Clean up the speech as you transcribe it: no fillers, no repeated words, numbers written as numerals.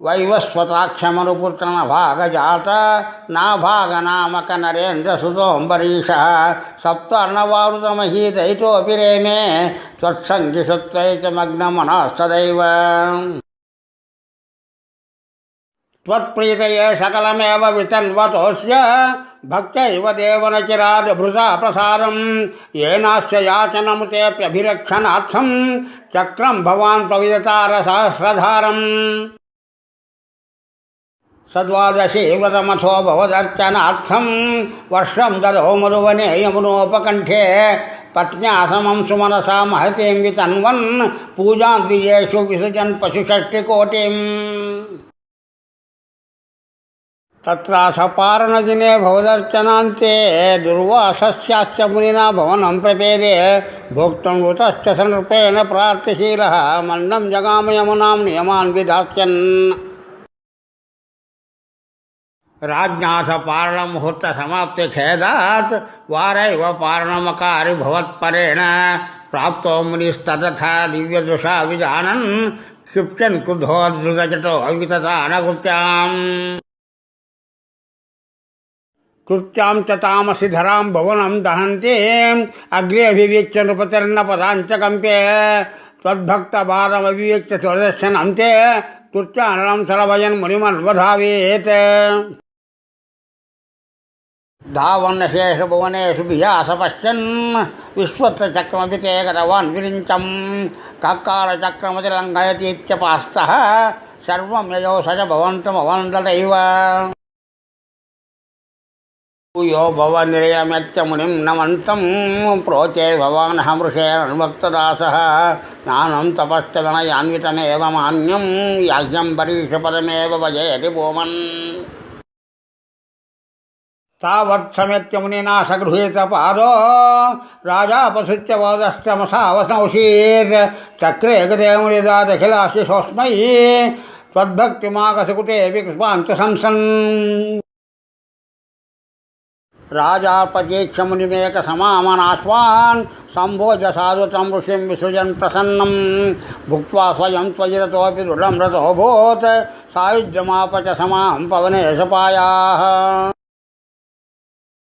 वैवस्वताक्षमनुपुत्र न भागजात नाभागनामक नरेन्द्रसुतोऽम्बरीषः सप्तार्णवारुतमहीदयितोऽपि रेमे त्वत्सङ्गिषुत्वैकमग्नमनस्तदैव त्वत्प्रीतये सकलमेव वितन्वतोऽस्य भक्त्यैव देवनचिरादभृता प्रसारं येनास्य याचनमुतेऽप्यभिरक्षणार्थं चक्रं भवान् प्रविदतारसहस्रधारम् सद्वादशी व्रतमथो भवदर्चनार्थं वर्षं ददौ मधुवने यमुनोपकण्ठे पत्न्या समं सुमनसा महतीं वितन्वन् पूजां द्विजेषु विसृजन् पशुषष्टिकोटिम् तत्रासपारणदिने भवदर्चनान्ते दुर्वासस्याश्च मुनिना भवनं प्रपेदे भोक्तुं वृतश्च सनृपेण प्रार्थशीलः मन्नं जगाम यमुनां नियमान् विधास्यन् राज्ञास पारणमुहूर्तसमाप्तिखेदात् वारैव पारणमकारि भवत्परेण प्राप्तो मुनिस्ततथा दिव्यदृशा विजानन् क्षिप्यन् क्रुद्धो धृतजटो विततानकृत्याम् कृत्यां च तामसि धरां भुवनं दहन्ति अग्रे अभिवीक्ष्य नृपतिर्न पदाञ्च कम्पे त्वद्भक्तभारमविवीक्ष्य त्वदर्शनं ते कृत्यानलं सरभजन् मुनिमन्वधावेत् धावन्नशेषभुवनेषु भियास पश्यन् विश्वत्रचक्रमपि ते गतवान् विरिञ्चं कक्कारचक्रमतिलङ्घयतीत्यपास्तः सर्वं ययो स च भवन्तमवन्दतैव यो भवनिरयमेत्य मुनिं नमन्तं प्रोचे भवान् हमृषेरन्भक्तदासः ज्ञानं तपश्च विनयान्वितमेव मान्यं याह्यम्बरीषपदमेव भजयति भूमन् तावत्समेत्य मुनिना सगृहीतपादो राजापसृत्य वदश्चमसावसंशीत् चक्रे गते मुनिदादखिलाशिषोऽस्मै त्वद्भक्तिमागसकुते विकृष्पान्तशंसन् राजापतीक्ष मुनिमेकसमामनाश्वान् सम्भोज साधुतं ऋषिं विसृजन् प्रसन्नं भुक्त्वा स्वयं त्वजिततोऽपि दृढं रतोऽभूत् सायुज्यमाप च समां पवने सपायाः।